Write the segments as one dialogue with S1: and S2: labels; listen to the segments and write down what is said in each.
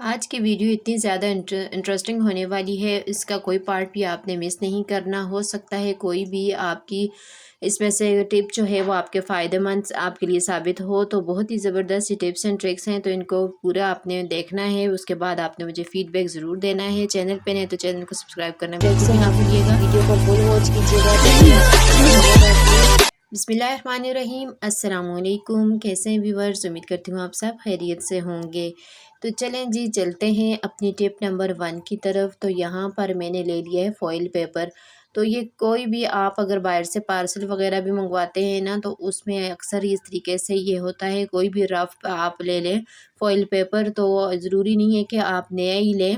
S1: आज की वीडियो इतनी ज़्यादा इंटरेस्टिंग होने वाली है, इसका कोई पार्ट भी आपने मिस नहीं करना। हो सकता है कोई भी आपकी इसमें से टिप जो है वो आपके फ़ायदेमंद आपके लिए साबित हो। तो बहुत ही ज़बरदस्त ये टिप्स एंड ट्रिक्स हैं, तो इनको पूरा आपने देखना है। उसके बाद आपने मुझे फ़ीडबैक ज़रूर देना है। चैनल पे नए तो चैनल को सब्सक्राइब करना बिल्कुल भी ना भूलिएगा। वीडियो को फुल वॉच कीजिएगा। बिस्मिल्लाहिर्रहमानिर्रहीम, अस्सलामुअलैकुम। कैसे हैं व्यूवर्स? उम्मीद करती हूँ आप सब खैरियत से होंगे। तो चलें जी, चलते हैं अपनी टिप नंबर 1 की तरफ। तो यहाँ पर मैंने ले लिया है फॉइल पेपर। तो ये कोई भी आप अगर बाहर से पार्सल वगैरह भी मंगवाते हैं ना, तो उसमें अक्सर इस तरीके से ये होता है, कोई भी रफ़ आप ले लें फॉइल पेपर, तो ज़रूरी नहीं है कि आप नया ही लें।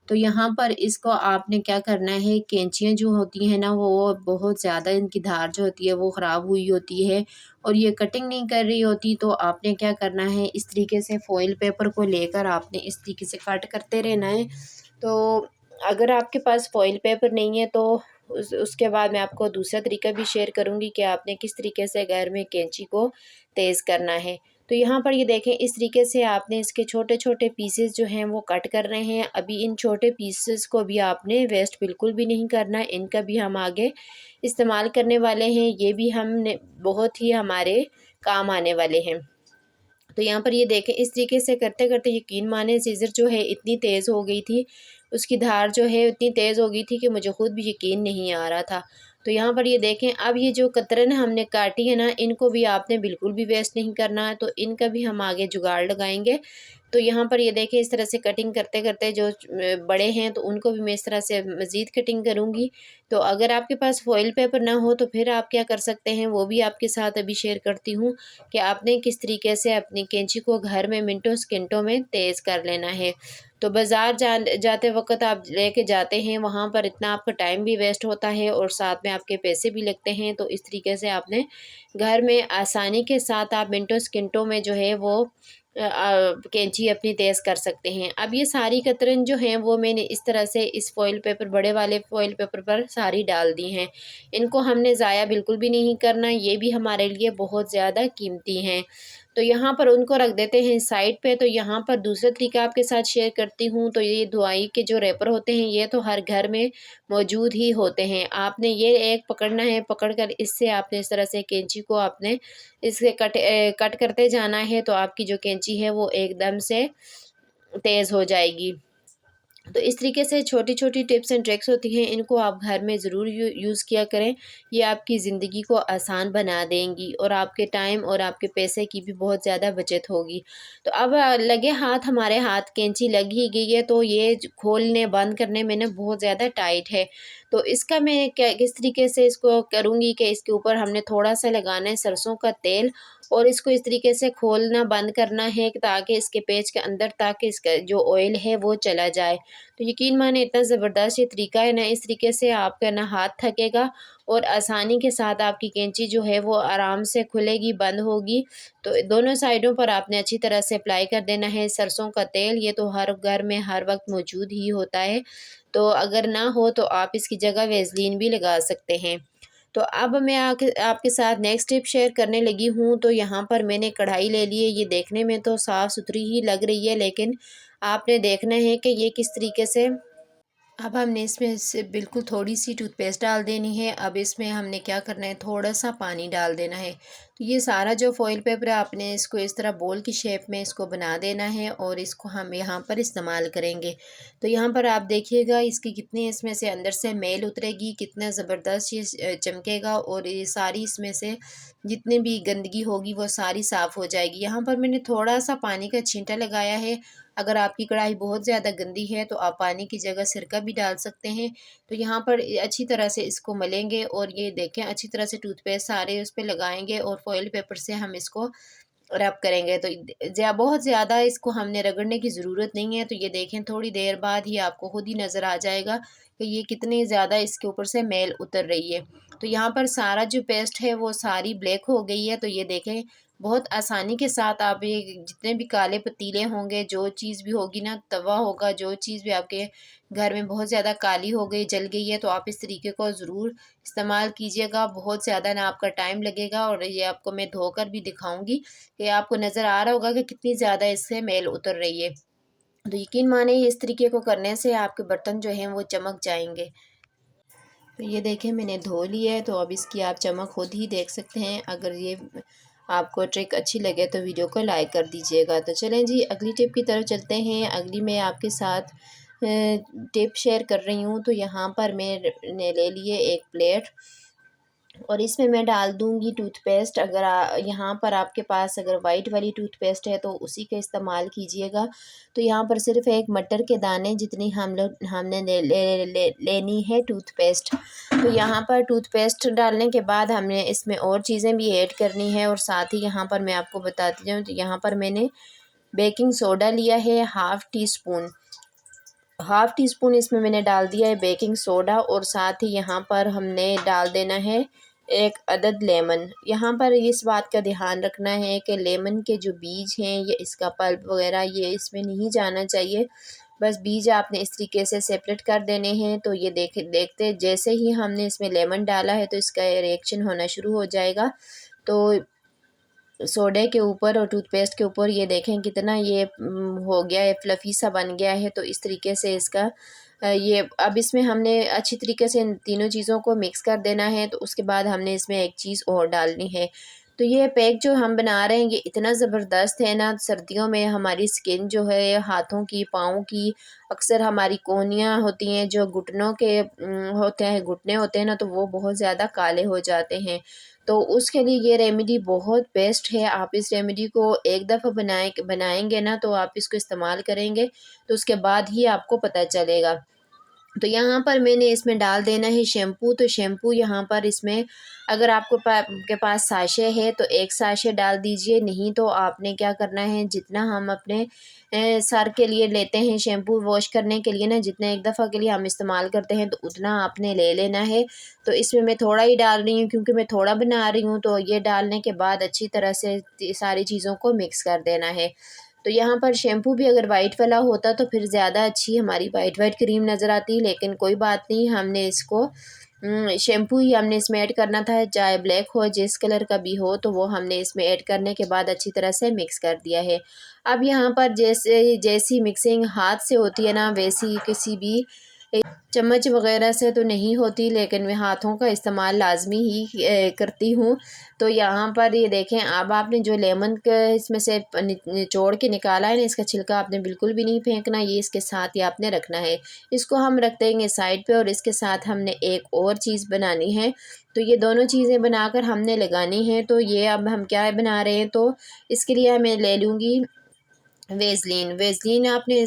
S1: तो यहाँ पर इसको आपने क्या करना है, कैंचियाँ जो होती हैं ना, वो बहुत ज़्यादा इनकी धार जो होती है वो ख़राब हुई होती है और ये कटिंग नहीं कर रही होती। तो आपने क्या करना है, इस तरीके से फ़ॉइल पेपर को लेकर आपने इस तरीके से कट करते रहना है। तो अगर आपके पास फ़ॉइल पेपर नहीं है तो उसके बाद मैं आपको दूसरा तरीका भी शेयर करूँगी कि आपने किस तरीके से घर में कैंची को तेज़ करना है। तो यहाँ पर ये देखें, इस तरीके से आपने इसके छोटे-छोटे पीसेस जो हैं वो कट कर रहे हैं। अभी इन छोटे पीसेस को भी आपने वेस्ट बिल्कुल भी नहीं करना, इनका भी हम आगे इस्तेमाल करने वाले हैं। ये भी हमने बहुत ही हमारे काम आने वाले हैं। तो यहाँ पर ये देखें, इस तरीके से करते-करते यकीन माने सीज़र जो है इतनी तेज़ हो गई थी, उसकी धार जो है इतनी तेज़ हो गई थी कि मुझे खुद भी यकीन नहीं आ रहा था। तो यहाँ पर ये देखें, अब ये जो कतरन हमने काटी है ना, इनको भी आपने बिल्कुल भी वेस्ट नहीं करना है, तो इनका भी हम आगे जुगाड़ लगाएँगे। तो यहाँ पर ये देखें, इस तरह से कटिंग करते-करते जो बड़े हैं तो उनको भी मैं इस तरह से मज़ीद कटिंग करूँगी। तो अगर आपके पास फ़ॉइल पेपर ना हो तो फिर आप क्या कर सकते हैं, वो भी आपके साथ अभी शेयर करती हूँ कि आपने किस तरीके से अपनी कैंची को घर में मिनटों सेकंडों में तेज़ कर लेना है। तो बाज़ार जाते वक़्त आप लेके जाते हैं, वहाँ पर इतना आपका टाइम भी वेस्ट होता है और साथ में आपके पैसे भी लगते हैं। तो इस तरीके से आपने घर में आसानी के साथ आप मिनटों सेकंडों में जो है वो कैंची अपनी तेज़ कर सकते हैं। अब ये सारी कतरन जो हैं वो मैंने इस तरह से इस फ़ॉइल पेपर, बड़े वाले फ़ॉइल पेपर पर सारी डाल दी हैं। इनको हमने ज़ाया बिल्कुल भी नहीं करना, ये भी हमारे लिए बहुत ज़्यादा कीमती हैं। तो यहाँ पर उनको रख देते हैं साइड पे। तो यहाँ पर दूसरा तरीका आपके साथ शेयर करती हूँ। तो ये धुआई के जो रैपर होते हैं ये तो हर घर में मौजूद ही होते हैं। आपने ये एक पकड़ना है, पकड़कर इससे आपने इस तरह से कैंची को आपने इससे कट करते जाना है, तो आपकी जो कैंची है वो एकदम से तेज़ हो जाएगी। तो इस तरीके से छोटी-छोटी टिप्स एंड ट्रिक्स होती हैं, इनको आप घर में ज़रूर यूज़ किया करें। ये आपकी ज़िंदगी को आसान बना देंगी और आपके टाइम और आपके पैसे की भी बहुत ज़्यादा बचत होगी। तो अब लगे हाथ, हमारे हाथ कैंची लग ही गई है, तो ये खोलने बंद करने में ना बहुत ज़्यादा टाइट है। तो इसका मैं क्या किस तरीके से इसको करूँगी कि इसके ऊपर हमने थोड़ा-सा लगाना है सरसों का तेल और इसको इस तरीके से खोलना बंद करना है ताकि इसके पेच के अंदर, ताकि इसका जो ऑयल है वो चला जाए। तो यकीन माने इतना ज़बरदस्त ये तरीका है ना, इस तरीके से आपका ना हाथ थकेगा और आसानी के साथ आपकी कैंची जो है वो आराम से खुलेगी, बंद होगी। तो दोनों साइडों पर आपने अच्छी तरह से अप्लाई कर देना है सरसों का तेल। ये तो हर घर में हर वक़्त मौजूद ही होता है। तो अगर ना हो तो आप इसकी जगह वेज़लीन भी लगा सकते हैं। तो अब मैं आपके साथ नेक्स्ट टिप शेयर करने लगी हूँ। तो यहाँ पर मैंने कढ़ाई ले ली है, ये देखने में तो साफ़-सुथरी ही लग रही है, लेकिन आपने देखना है कि ये किस तरीके से। अब हमने इसमें से बिल्कुल थोड़ी-सी टूथपेस्ट डाल देनी है। अब इसमें हमने क्या करना है, थोड़ा-सा पानी डाल देना है। तो ये सारा जो फ़ॉइल पेपर है आपने इसको इस तरह बॉल की शेप में इसको बना देना है और इसको हम यहाँ पर इस्तेमाल करेंगे। तो यहाँ पर आप देखिएगा इसकी कितनी इसमें से अंदर से मैल उतरेगी, कितना ज़बरदस्त ये चमकेगा और ये सारी इसमें से जितनी भी गंदगी होगी वो सारी साफ़ हो जाएगी। यहाँ पर मैंने थोड़ा-सा पानी का छींटा लगाया है। अगर आपकी कढ़ाई बहुत ज़्यादा गंदी है तो आप पानी की जगह सिरका भी डाल सकते हैं। तो यहाँ पर अच्छी तरह से इसको मलेंगे और ये देखें अच्छी तरह से टूथपेस्ट सारे उस पे लगाएँगे और फ़ॉइल पेपर से हम इसको रब करेंगे। तो बहुत ज़्यादा इसको हमने रगड़ने की ज़रूरत नहीं है। तो ये देखें थोड़ी देर बाद ही आपको खुद ही नज़र आ जाएगा कि ये कितनी ज़्यादा इसके ऊपर से मैल उतर रही है। तो यहाँ पर सारा जो पेस्ट है वो सारी ब्लैक हो गई है। तो ये देखें बहुत आसानी के साथ आप ये जितने भी काले पतीले होंगे, जो चीज़ भी होगी ना, तवा होगा, जो चीज़ भी आपके घर में बहुत ज़्यादा काली हो गई, जल गई है, तो आप इस तरीके को ज़रूर इस्तेमाल कीजिएगा। बहुत ज़्यादा ना आपका टाइम लगेगा और ये आपको मैं धोकर भी दिखाऊँगी कि आपको नज़र आ रहा होगा कि कितनी ज़्यादा इससे मैल उतर रही है। तो यकीन माने इस तरीके को करने से आपके बर्तन जो हैं वो चमक जाएंगे। तो ये देखें मैंने धो लिया है, तो अब इसकी आप चमक खुद ही देख सकते हैं। अगर ये आपको ट्रिक अच्छी लगे तो वीडियो को लाइक कर दीजिएगा। तो चलें जी अगली टिप की तरफ चलते हैं। अगली मैं आपके साथ टिप शेयर कर रही हूँ। तो यहाँ पर मैंने ले लिए एक प्लेट और इसमें मैं डाल दूँगी टूथपेस्ट। अगर यहाँ पर आपके पास अगर वाइट वाली टूथपेस्ट है तो उसी का इस्तेमाल कीजिएगा। तो यहाँ पर सिर्फ एक मटर के दाने जितनी हमने लेनी है टूथपेस्ट। तो यहाँ पर टूथपेस्ट डालने के बाद हमने इसमें और चीज़ें भी ऐड करनी है, और साथ ही यहाँ पर मैं आपको बताती जाऊँ, तो यहाँ पर मैंने बेकिंग सोडा लिया है हाफ़ टी स्पून इसमें मैंने डाल दिया है बेकिंग सोडा, और साथ ही यहाँ पर हमने डाल देना है एक अदद लेमन। यहाँ पर इस बात का ध्यान रखना है कि लेमन के जो बीज हैं या इसका पल्प वगैरह ये इसमें नहीं जाना चाहिए, बस बीज आपने इस तरीके से सेपरेट कर देने हैं। तो ये देखते जैसे ही हमने इसमें लेमन डाला है तो इसका रिएक्शन होना शुरू हो जाएगा। तो सोडे के ऊपर और टूथपेस्ट के ऊपर ये देखें कितना ये हो गया है, फ्लफ़ी सा बन गया है। तो इस तरीके से इसका ये अब इसमें हमने अच्छी तरीके से इन तीनों चीज़ों को मिक्स कर देना है। तो उसके बाद हमने इसमें एक चीज़ और डालनी है। तो ये पैक जो हम बना रहे हैं ये इतना ज़बरदस्त है ना, सर्दियों में हमारी स्किन जो है हाथों की, पाँव की, अक्सर हमारी कोहनियाँ होती हैं जो घुटनों के होते हैं, घुटने होते हैं ना, तो वो बहुत ज़्यादा काले हो जाते हैं। तो उसके लिए ये रेमेडी बहुत बेस्ट है। आप इस रेमेडी को एक दफ़ा बनाएंगे ना, तो आप इसको इस्तेमाल करेंगे तो उसके बाद ही आपको पता चलेगा। तो यहाँ पर मैंने इसमें डाल देना है शैम्पू। तो शैम्पू यहाँ पर इसमें अगर आपको के पास साशे है तो एक साशे डाल दीजिए, नहीं तो आपने क्या करना है, जितना हम अपने सर के लिए लेते हैं शैम्पू वॉश करने के लिए ना, जितना एक दफ़ा के लिए हम इस्तेमाल करते हैं तो उतना आपने ले लेना है। तो इसमें मैं थोड़ा ही डाल रही हूँ क्योंकि मैं थोड़ा बना रही हूँ। तो ये डालने के बाद अच्छी तरह से सारी चीज़ों को मिक्स कर देना है। तो यहाँ पर शैम्पू भी अगर वाइट वाला होता तो फिर ज़्यादा अच्छी हमारी वाइट क्रीम नज़र आती, लेकिन कोई बात नहीं, हमने इसको शैम्पू ही हमने इसमें ऐड करना था, चाहे ब्लैक हो जिस कलर का भी हो, तो वो हमने इसमें ऐड करने के बाद अच्छी तरह से मिक्स कर दिया है। अब यहाँ पर जैसी मिक्सिंग हाथ से होती है ना, वैसी किसी भी चम्मच वगैरह से तो नहीं होती, लेकिन मैं हाथों का इस्तेमाल लाजमी ही करती हूँ। तो यहाँ पर ये देखें, अब आपने जो लेमन का इसमें से निचोड़ के निकाला है ना, इसका छिलका आपने बिल्कुल भी नहीं फेंकना, ये इसके साथ ही आपने रखना है। इसको हम रख देंगे साइड पे, और इसके साथ हमने एक और चीज़ बनानी है। तो ये दोनों चीज़ें बनाकर हमने लगानी है। तो ये अब हम क्या बना रहे हैं, तो इसके लिए मैं ले लूँगी वेज़लिन आपने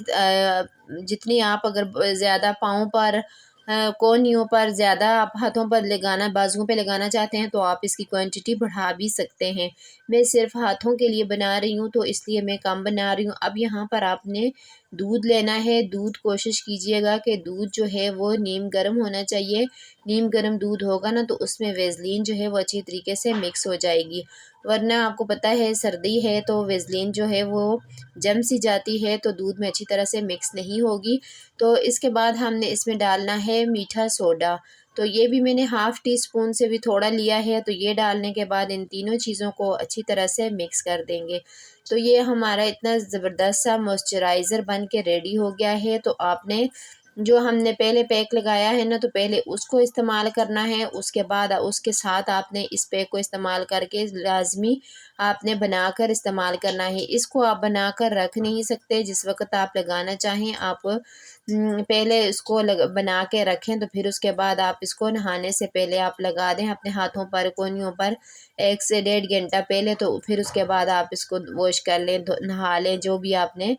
S1: जितनी आप अगर ज़्यादा पाँव पर कोहनियों पर ज़्यादा आप हाथों पर लगाना, बाजुओं पे लगाना चाहते हैं तो आप इसकी क्वांटिटी बढ़ा भी सकते हैं। मैं सिर्फ़ हाथों के लिए बना रही हूँ तो इसलिए मैं कम बना रही हूँ। अब यहाँ पर आपने दूध लेना है। दूध कोशिश कीजिएगा कि दूध जो है वो नीम गर्म होना चाहिए। नीम गर्म दूध होगा ना तो उसमें वेज़लिन जो है वो अच्छी तरीके से मिक्स हो जाएगी, वरना आपको पता है सर्दी है तो वेज़लिन जो है वो जम सी जाती है, तो दूध में अच्छी तरह से मिक्स नहीं होगी। तो इसके बाद हमने इसमें डालना है मीठा सोडा। तो ये भी मैंने हाफ़ टी स्पून से भी थोड़ा लिया है। तो ये डालने के बाद इन तीनों चीज़ों को अच्छी तरह से मिक्स कर देंगे। तो ये हमारा इतना ज़बरदस्त सा मॉइस्चराइज़र बन के रेडी हो गया है। तो आपने जो हमने पहले पैक लगाया है ना, तो पहले उसको इस्तेमाल करना है, उसके बाद उसके साथ आपने इस पैक को इस्तेमाल करके लाज़मी आपने बनाकर इस्तेमाल करना है। इसको आप बनाकर रख नहीं सकते, जिस वक़्त आप लगाना चाहें आप पहले इसको बना के रखें, तो फिर उसके बाद आप इसको नहाने से पहले आप लगा दें अपने हाथों पर, कोहनियों पर 1 से डेढ़ घंटा पहले। तो फिर उसके बाद आप इसको वॉश कर लें, नहा लें, जो भी आपने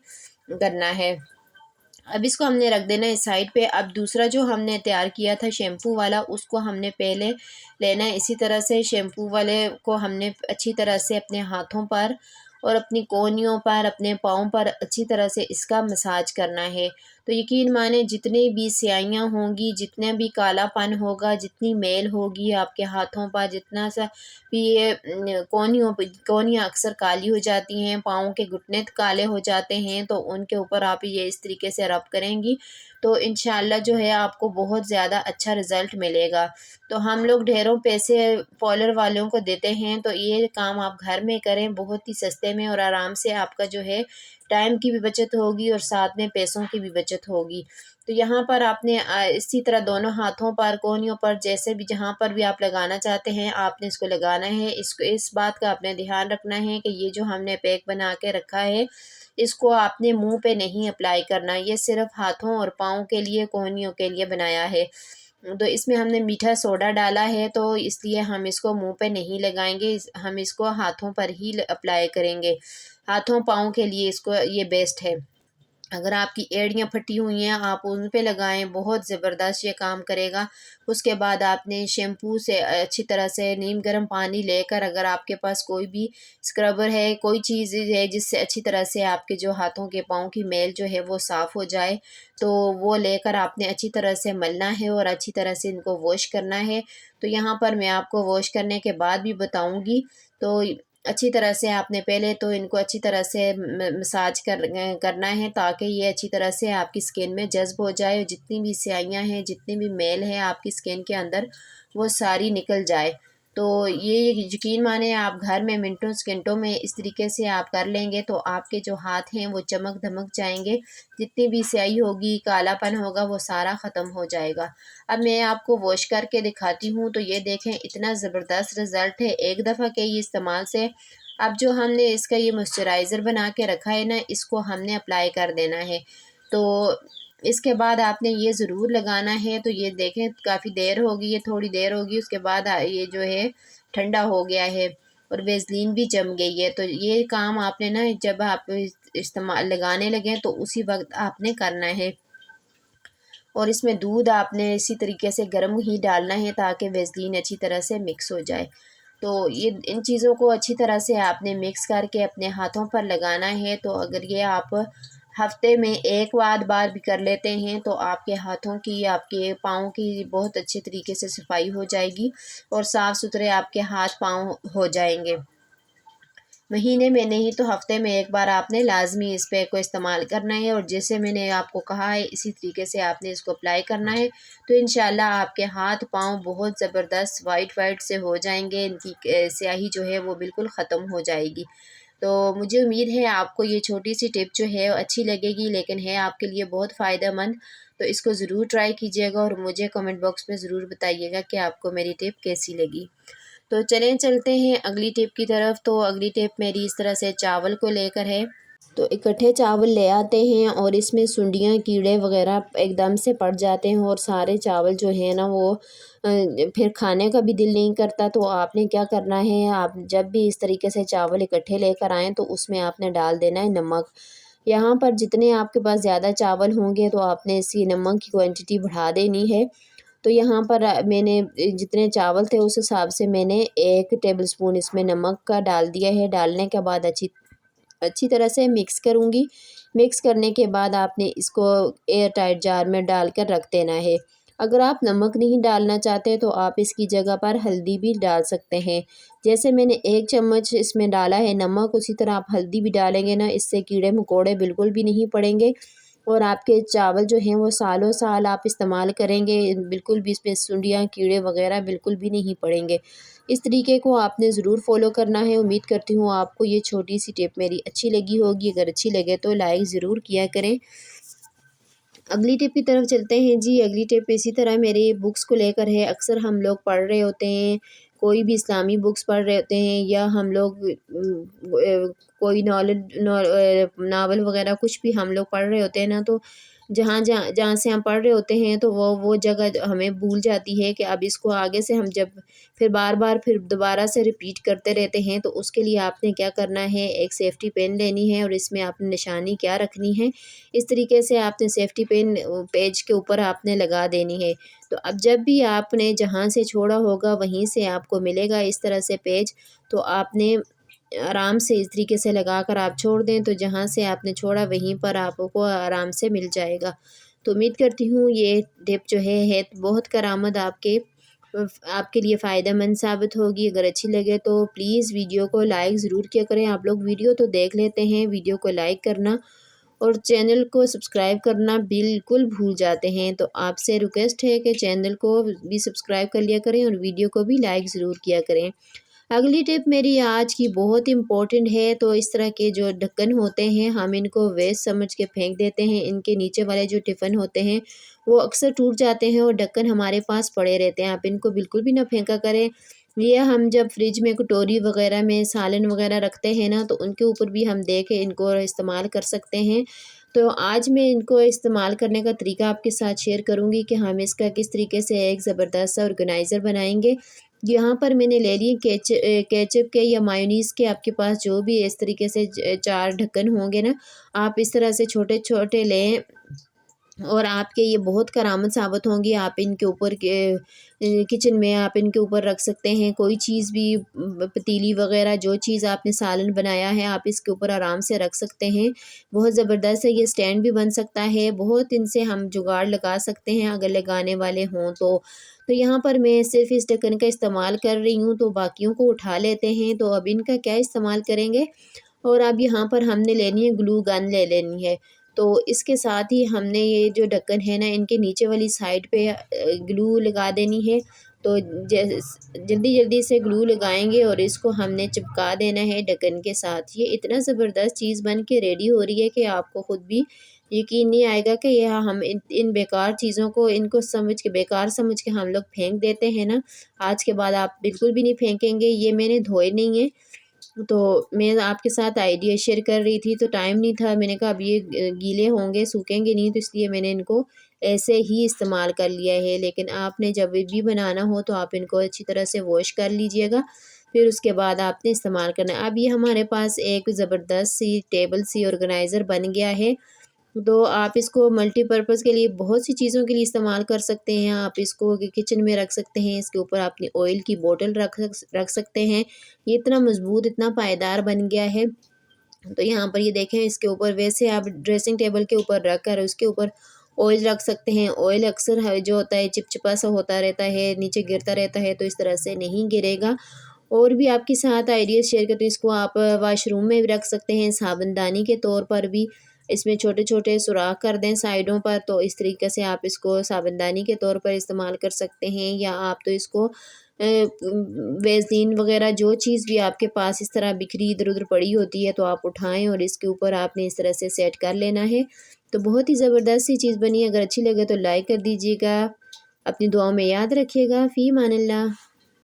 S1: करना है। अब इसको हमने रख देना है साइड पे। अब दूसरा जो हमने तैयार किया था शैम्पू वाला, उसको हमने पहले लेना है। इसी तरह से शैम्पू वाले को हमने अच्छी तरह से अपने हाथों पर और अपनी कोहनियों पर, अपने पाँव पर अच्छी तरह से इसका मसाज करना है। तो यकीन माने जितनी भी स्याहियाँ होंगी, जितना भी कालापन होगा, जितनी मैल होगी आपके हाथों पर, जितना सा भी ये कोहनियाँ अक्सर काली हो जाती हैं, पाँव के घुटने काले हो जाते हैं, तो उनके ऊपर आप ये इस तरीके से रब करेंगी तो इंशाल्लाह जो है आपको बहुत ज़्यादा अच्छा रिज़ल्ट मिलेगा। तो हम लोग ढेरों पैसे पार्लर वालों को देते हैं, तो ये काम आप घर में करें, बहुत ही सस्ते में और आराम से आपका जो है टाइम की भी बचत होगी और साथ में पैसों की भी बचत होगी। तो यहाँ पर आपने इसी तरह दोनों हाथों पर, कोहनियों पर, जैसे भी जहाँ पर भी आप लगाना चाहते हैं आपने इसको लगाना है। इसको इस बात का आपने ध्यान रखना है कि ये जो हमने पैक बना के रखा है इसको आपने मुंह पे नहीं अप्लाई करना, ये सिर्फ हाथों और पाँव के लिए, कोहनियों के लिए बनाया है। तो इसमें हमने मीठा सोडा डाला है तो इसलिए हम इसको मुंह पे नहीं लगाएंगे, हम इसको हाथों पर ही अप्लाई करेंगे। हाथों पाँव के लिए इसको ये बेस्ट है। अगर आपकी एड़ियाँ फटी हुई हैं आप उन पे लगाएं, बहुत ज़बरदस्त ये काम करेगा। उसके बाद आपने शैम्पू से अच्छी तरह से नीम गर्म पानी लेकर, अगर आपके पास कोई भी स्क्रबर है, कोई चीज़ है जिससे अच्छी तरह से आपके जो हाथों के पाँव की मैल जो है वो साफ़ हो जाए, तो वो लेकर आपने अच्छी तरह से मलना है और अच्छी तरह से इनको वॉश करना है। तो यहाँ पर मैं आपको वॉश करने के बाद भी बताऊँगी। तो अच्छी तरह से आपने पहले तो इनको अच्छी तरह से मसाज करना है ताकि ये अच्छी तरह से आपकी स्किन में जज्ब हो जाए, जितनी भी स्याहियाँ हैं, जितनी भी मैल है आपकी स्किन के अंदर वो सारी निकल जाए। तो ये यकीन माने आप घर में मिनटों सेकंडों में इस तरीके से आप कर लेंगे तो आपके जो हाथ हैं वो चमक धमक जाएंगे, जितनी भी स्याही होगी, कालापन होगा, वो सारा ख़त्म हो जाएगा। अब मैं आपको वॉश करके दिखाती हूँ। तो ये देखें इतना ज़बरदस्त रिज़ल्ट है एक दफ़ा के ये इस्तेमाल से। अब जो हमने इसका ये मॉइस्चराइज़र बना के रखा है ना, इसको हमने अप्लाई कर देना है। तो इसके बाद आपने ये ज़रूर लगाना है। तो ये देखें काफ़ी देर होगी, ये थोड़ी देर होगी, उसके बाद ये जो है ठंडा हो गया है और वेज़लीन भी जम गई है। तो ये काम आपने ना जब आप इस्तेमाल लगाने लगें तो उसी वक्त आपने करना है। और इसमें दूध आपने इसी तरीके से गर्म ही डालना है ताकि वेज़लीन अच्छी तरह से मिक्स हो जाए। तो ये इन चीज़ों को अच्छी तरह से आपने मिक्स करके अपने हाथों पर लगाना है। तो अगर ये आप हफ्ते में एक आध बार भी कर लेते हैं तो आपके हाथों की, आपके पाँव की बहुत अच्छे तरीके से सफाई हो जाएगी और साफ़ सुथरे आपके हाथ पाँव हो जाएंगे। महीने में नहीं तो हफ्ते में एक बार आपने लाजमी इस पैक को इस्तेमाल करना है और जैसे मैंने आपको कहा है इसी तरीके से आपने इसको अप्लाई करना है। तो इंशाल्लाह आपके हाथ पाँव बहुत ज़बरदस्त वाइट वाइट से हो जाएंगे, इनकी स्याही जो है वो बिल्कुल ख़त्म हो जाएगी। तो मुझे उम्मीद है आपको ये छोटी सी टिप जो है अच्छी लगेगी, लेकिन है आपके लिए बहुत फ़ायदेमंद। तो इसको ज़रूर ट्राई कीजिएगा और मुझे कमेंट बॉक्स में ज़रूर बताइएगा कि आपको मेरी टिप कैसी लगी। तो चलें चलते हैं अगली टिप की तरफ। तो अगली टिप मेरी इस तरह से चावल को लेकर है। तो इकट्ठे चावल ले आते हैं और इसमें सुंडियाँ, कीड़े वगैरह एकदम से पड़ जाते हैं और सारे चावल जो है ना वो फिर खाने का भी दिल नहीं करता। तो आपने क्या करना है, आप जब भी इस तरीके से चावल इकट्ठे लेकर आएँ तो उसमें आपने डाल देना है नमक। यहाँ पर जितने आपके पास ज़्यादा चावल होंगे तो आपने इसी नमक की क्वांटिटी बढ़ा देनी है। तो यहाँ पर मैंने जितने चावल थे उस हिसाब से मैंने 1 टेबलस्पून इसमें नमक का डाल दिया है। डालने के बाद अच्छी अच्छी तरह से मिक्स करूँगी। मिक्स करने के बाद आपने इसको एयर टाइट जार में डालकर रख देना है। अगर आप नमक नहीं डालना चाहते तो आप इसकी जगह पर हल्दी भी डाल सकते हैं। जैसे मैंने 1 चम्मच इसमें डाला है नमक, उसी तरह आप हल्दी भी डालेंगे ना, इससे कीड़े मकोड़े बिल्कुल भी नहीं पड़ेंगे और आपके चावल जो हैं वो सालों साल आप इस्तेमाल करेंगे, बिल्कुल भी इसमें सुंडियाँ, कीड़े वगैरह बिल्कुल भी नहीं पड़ेंगे। इस तरीके को आपने ज़रूर फ़ॉलो करना है। उम्मीद करती हूँ आपको ये छोटी-सी टिप मेरी अच्छी लगी होगी। अगर अच्छी लगे तो लाइक ज़रूर किया करें। अगली टिप की तरफ चलते हैं जी। अगली टिप इसी तरह मेरी बुक्स को लेकर है। अक्सर हम लोग पढ़ रहे होते हैं, कोई भी इस्लामी बुक्स पढ़ रहे होते हैं या हम लोग कोई नावल वगैरह कुछ भी हम लोग पढ़ रहे होते हैं ना, तो जहाँ जहाँ जहाँ से हम पढ़ रहे होते हैं तो वो जगह हमें भूल जाती है कि अब इसको आगे से हम जब फिर बार-बार फिर दोबारा से रिपीट करते रहते हैं, तो उसके लिए आपने क्या करना है, एक सेफ्टी पिन लेनी है और इसमें आपने निशानी क्या रखनी है, इस तरीके से आपने सेफ्टी पिन पेज के ऊपर आपने लगा देनी है। तो अब जब भी आपने जहाँ से छोड़ा होगा वहीं से आपको मिलेगा इस तरह से पेज। तो आपने आराम से इस तरीके से लगाकर आप छोड़ दें तो जहाँ से आपने छोड़ा वहीं पर आपको आराम से मिल जाएगा। तो उम्मीद करती हूँ ये टिप जो है बहुत करामद आपके लिए फ़ायदेमंद साबित होगी। अगर अच्छी लगे तो प्लीज़ वीडियो को लाइक ज़रूर किया करें। आप लोग वीडियो तो देख लेते हैं, वीडियो को लाइक करना और चैनल को सब्सक्राइब करना बिल्कुल भूल जाते हैं। तो आपसे रिक्वेस्ट है कि चैनल को भी सब्सक्राइब कर लिया करें और वीडियो को भी लाइक ज़रूर किया करें। अगली टिप मेरी आज की बहुत इम्पोर्टेंट है। तो इस तरह के जो ढक्कन होते हैं हम इनको वेस्ट समझ के फेंक देते हैं। इनके नीचे वाले जो टिफ़िन होते हैं वो अक्सर टूट जाते हैं और ढक्कन हमारे पास पड़े रहते हैं। आप इनको बिल्कुल भी ना फेंका करें। ये हम जब फ्रिज में कटोरी वगैरह में सालन वगैरह रखते हैं ना, तो उनके ऊपर भी हम दे के इनको इस्तेमाल कर सकते हैं। तो आज मैं इनको इस्तेमाल करने का तरीका आपके साथ शेयर करूँगी कि हम इसका किस तरीके से एक ज़बरदस्त सा ऑर्गेनाइज़र बनाएँगे। यहाँ पर मैंने ले लिए केचप के या मायोनीज़ के, आपके पास जो भी इस तरीके से 4 ढक्कन होंगे ना, आप इस तरह से छोटे-छोटे लें और आपके ये बहुत करामत साबित होंगी। आप इनके ऊपर किचन में आप इनके ऊपर रख सकते हैं कोई चीज़ भी, पतीली वगैरह जो चीज़ आपने सालन बनाया है आप इसके ऊपर आराम से रख सकते हैं। बहुत ज़बरदस्त है, ये स्टैंड भी बन सकता है। बहुत इनसे हम जुगाड़ लगा सकते हैं अगर लगाने वाले हों तो। तो यहाँ पर मैं सिर्फ़ इस ढक्कन का इस्तेमाल कर रही हूँ, तो बाकियों को उठा लेते हैं। तो अब इनका क्या इस्तेमाल करेंगे, और अब यहाँ पर हमने लेनी है ग्लू गन ले लेनी है। तो इसके साथ ही हमने ये जो ढक्कन है ना, इनके नीचे वाली साइड पे ग्लू लगा देनी है। तो जल्दी-जल्दी से ग्लू लगाएँगे और इसको हमने चिपका देना है ढक्कन के साथ। ये इतना ज़बरदस्त चीज़ बन के रेडी हो रही है कि आपको खुद भी यकीन नहीं आएगा कि यह हम इन बेकार चीज़ों को इनको समझ के बेकार समझ के हम लोग फेंक देते हैं ना, आज के बाद आप बिल्कुल भी नहीं फेंकेंगे। ये मैंने धोए नहीं है। तो मैं आपके साथ आइडिया शेयर कर रही थी, तो टाइम नहीं था। मैंने कहा अब ये गीले होंगे, सूखेंगे नहीं, तो इसलिए मैंने इनको ऐसे ही इस्तेमाल कर लिया है। लेकिन आपने जब भी बनाना हो तो आप इनको अच्छी तरह से वॉश कर लीजिएगा, फिर उसके बाद आपने इस्तेमाल करना है। अब ये हमारे पास एक ज़बरदस्त सी टेबल सी ऑर्गेनाइज़र बन गया है। तो आप इसको मल्टीपर्पज़ के लिए बहुत सी चीज़ों के लिए इस्तेमाल कर सकते हैं। आप इसको किचन में रख सकते हैं, इसके ऊपर अपनी ऑयल की बोतल रख सकते हैं। ये इतना मज़बूत, इतना पायदार बन गया है। तो यहाँ पर ये देखें, इसके ऊपर वैसे आप ड्रेसिंग टेबल के ऊपर रख कर उसके ऊपर ऑयल रख सकते हैं। ऑयल अक्सर है जो होता है चिपचिपा सा होता रहता है, नीचे गिरता रहता है, तो इस तरह से नहीं गिरेगा। और भी आपके साथ आइडियाज़ शेयर करते हैं। इसको आप वॉशरूम में भी रख सकते हैं, साबुनदानी के तौर पर भी इसमें छोटे-छोटे सुराख कर दें साइडों पर, तो इस तरीके से आप इसको साबुनदानी के तौर पर इस्तेमाल कर सकते हैं। या आप तो इसको वेज़लीन वग़ैरह जो चीज़ भी आपके पास इस तरह बिखरी इधर-उधर पड़ी होती है, तो आप उठाएँ और इसके ऊपर आपने इस तरह से सेट कर लेना है। तो बहुत ही ज़बरदस्त सी चीज़ बनी है। अगर अच्छी लगे तो लाइक कर दीजिएगा। अपनी दुआओं में याद रखिएगा। फ़ी अमानिल्लाह।